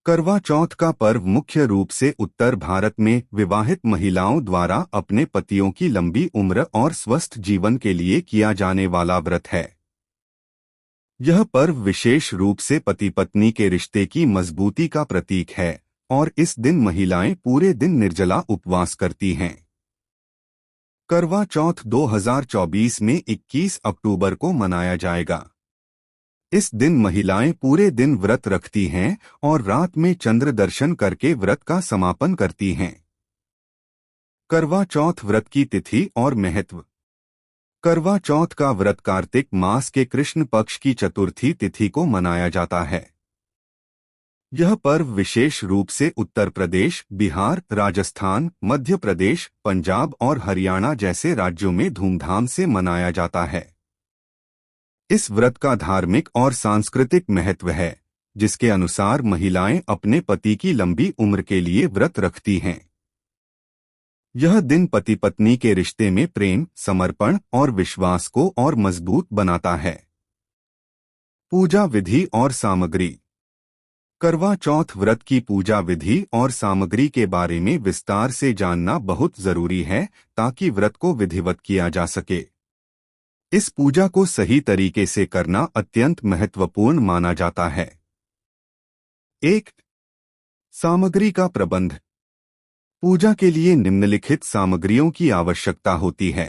करवा चौथ का पर्व मुख्य रूप से उत्तर भारत में विवाहित महिलाओं द्वारा अपने पतियों की लंबी उम्र और स्वस्थ जीवन के लिए किया जाने वाला व्रत है। यह पर्व विशेष रूप से पति पत्नी के रिश्ते की मजबूती का प्रतीक है और इस दिन महिलाएं पूरे दिन निर्जला उपवास करती हैं। करवा चौथ 2024 में 21 अक्टूबर को मनाया जाएगा। इस दिन महिलाएं पूरे दिन व्रत रखती हैं और रात में चंद्र दर्शन करके व्रत का समापन करती हैं। करवा चौथ व्रत की तिथि और महत्व। करवा चौथ का व्रत कार्तिक मास के कृष्ण पक्ष की चतुर्थी तिथि को मनाया जाता है। यह पर्व विशेष रूप से उत्तर प्रदेश, बिहार, राजस्थान, मध्य प्रदेश, पंजाब और हरियाणा जैसे राज्यों में धूमधाम से मनाया जाता है। इस व्रत का धार्मिक और सांस्कृतिक महत्व है, जिसके अनुसार महिलाएं अपने पति की लंबी उम्र के लिए व्रत रखती हैं। यह दिन पति पत्नी के रिश्ते में प्रेम, समर्पण और विश्वास को और मजबूत बनाता है। पूजा विधि और सामग्री। करवा चौथ व्रत की पूजा विधि और सामग्री के बारे में विस्तार से जानना बहुत जरूरी है ताकि व्रत को विधिवत किया जा सके। इस पूजा को सही तरीके से करना अत्यंत महत्वपूर्ण माना जाता है। 1. सामग्री का प्रबंध। पूजा के लिए निम्नलिखित सामग्रियों की आवश्यकता होती है।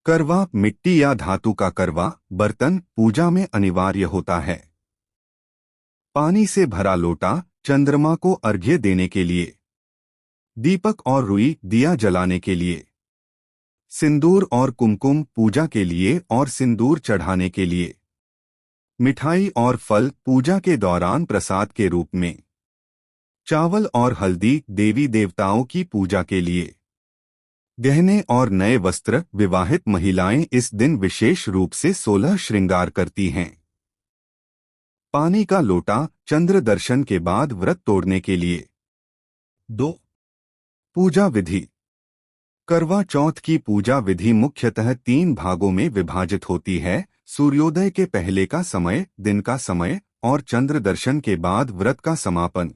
करवा, मिट्टी या धातु का करवा बर्तन पूजा में अनिवार्य होता है। पानी से भरा लोटा चंद्रमा को अर्घ्य देने के लिए। दीपक और रुई दिया जलाने के लिए। सिंदूर और कुमकुम पूजा के लिए और सिंदूर चढ़ाने के लिए। मिठाई और फल पूजा के दौरान प्रसाद के रूप में। चावल और हल्दी देवी देवताओं की पूजा के लिए। गहने और नए वस्त्र विवाहित महिलाएं इस दिन विशेष रूप से 16 श्रृंगार करती हैं। पानी का लोटा चंद्र दर्शन के बाद व्रत तोड़ने के लिए। 2. पूजा विधि। करवा चौथ की पूजा विधि मुख्यतः 3 भागों में विभाजित होती है: सूर्योदय के पहले का समय, दिन का समय और चंद्र दर्शन के बाद व्रत का समापन।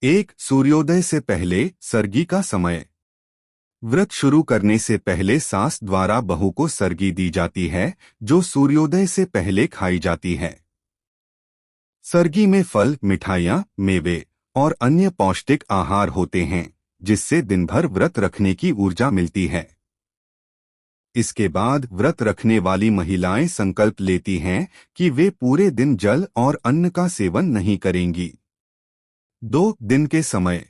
1. सूर्योदय से पहले सर्गी का समय। व्रत शुरू करने से पहले सास द्वारा बहू को सर्गी दी जाती है, जो सूर्योदय से पहले खाई जाती है। सर्गी में फल, मिठाइयाँ, मेवे और अन्य पौष्टिक आहार होते हैं, जिससे दिन भर व्रत रखने की ऊर्जा मिलती है। इसके बाद व्रत रखने वाली महिलाएं संकल्प लेती हैं कि वे पूरे दिन जल और अन्न का सेवन नहीं करेंगी। 2. दिन के समय।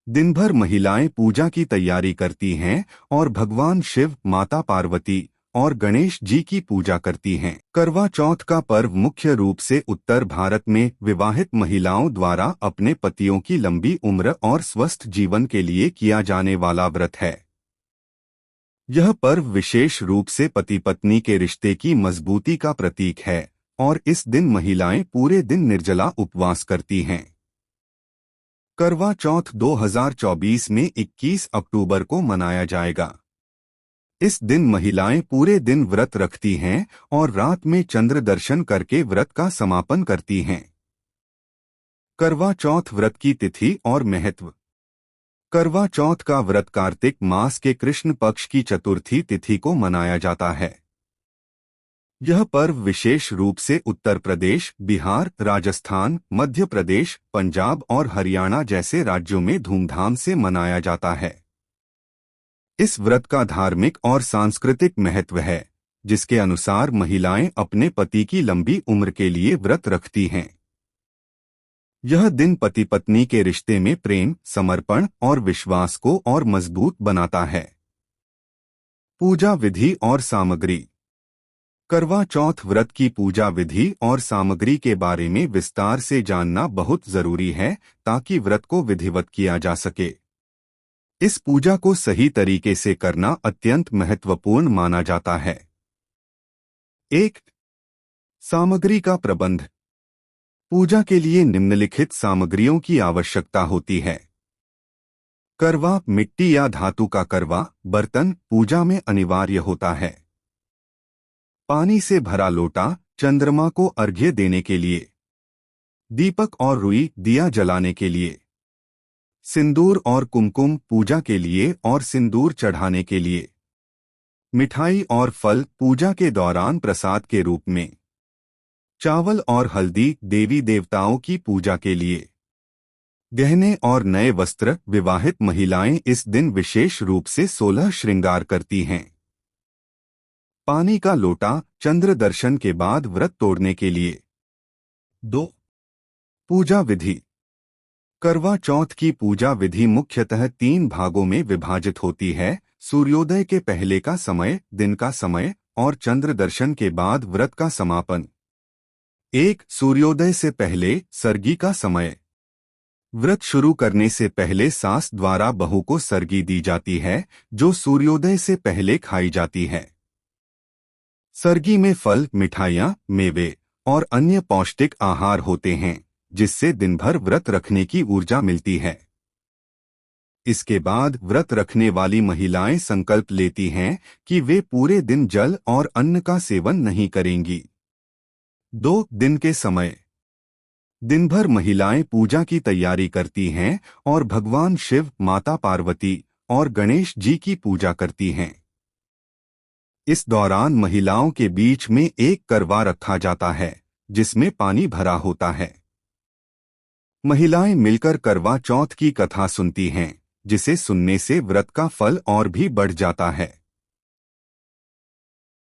दिन भर महिलाएं पूजा की तैयारी करती हैं और भगवान शिव, माता पार्वती और गणेश जी की पूजा करती हैं। करवा चौथ का पर्व मुख्य रूप से उत्तर भारत में विवाहित महिलाओं द्वारा अपने पतियों की लंबी उम्र और स्वस्थ जीवन के लिए किया जाने वाला व्रत है। यह पर्व विशेष रूप से पति पत्नी के रिश्ते की मजबूती का प्रतीक है और इस दिन महिलाएं पूरे दिन निर्जला उपवास करती हैं। करवा चौथ 2024 में 21 अक्टूबर को मनाया जाएगा। इस दिन महिलाएं पूरे दिन व्रत रखती हैं और रात में चंद्र दर्शन करके व्रत का समापन करती हैं। करवा चौथ व्रत की तिथि और महत्व। करवा चौथ का व्रत कार्तिक मास के कृष्ण पक्ष की चतुर्थी तिथि को मनाया जाता है। यह पर्व विशेष रूप से उत्तर प्रदेश, बिहार, राजस्थान, मध्य प्रदेश, पंजाब और हरियाणा जैसे राज्यों में धूमधाम से मनाया जाता है। इस व्रत का धार्मिक और सांस्कृतिक महत्व है, जिसके अनुसार महिलाएं अपने पति की लंबी उम्र के लिए व्रत रखती हैं। यह दिन पति पत्नी के रिश्ते में प्रेम, समर्पण और विश्वास को और मजबूत बनाता है। पूजा विधि और सामग्री। करवा चौथ व्रत की पूजा विधि और सामग्री के बारे में विस्तार से जानना बहुत जरूरी है ताकि व्रत को विधिवत किया जा सके। इस पूजा को सही तरीके से करना अत्यंत महत्वपूर्ण माना जाता है। 1. सामग्री का प्रबंध। पूजा के लिए निम्नलिखित सामग्रियों की आवश्यकता होती है। करवा, मिट्टी या धातु का करवा बर्तन पूजा में अनिवार्य होता है। पानी से भरा लोटा चंद्रमा को अर्घ्य देने के लिए। दीपक और रुई दिया जलाने के लिए, सिंदूर और कुमकुम पूजा के लिए और सिंदूर चढ़ाने के लिए, मिठाई और फल पूजा के दौरान प्रसाद के रूप में, चावल और हल्दी देवी देवताओं की पूजा के लिए, गहने और नए वस्त्र विवाहित महिलाएं इस दिन विशेष रूप से 16 श्रृंगार करती हैं। पानी का लोटा चंद्र दर्शन के बाद व्रत तोड़ने के लिए। 2. पूजा विधि। करवा चौथ की पूजा विधि मुख्यतः 3 भागों में विभाजित होती है: सूर्योदय के पहले का समय, दिन का समय और चंद्र दर्शन के बाद व्रत का समापन। 1. सूर्योदय से पहले सर्गी का समय। व्रत शुरू करने से पहले सास द्वारा बहू को सर्गी दी जाती है, जो सूर्योदय से पहले खाई जाती है। सर्गी में फल, मिठाइयाँ, मेवे और अन्य पौष्टिक आहार होते हैं, जिससे दिन भर व्रत रखने की ऊर्जा मिलती है। इसके बाद व्रत रखने वाली महिलाएं संकल्प लेती हैं कि वे पूरे दिन जल और अन्न का सेवन नहीं करेंगी। 2. दिन के समय। दिन भर महिलाएं पूजा की तैयारी करती हैं और भगवान शिव, माता पार्वती और गणेश जी की पूजा करती हैं। इस दौरान महिलाओं के बीच में एक करवा रखा जाता है, जिसमें पानी भरा होता है। महिलाएं मिलकर करवा चौथ की कथा सुनती हैं, जिसे सुनने से व्रत का फल और भी बढ़ जाता है।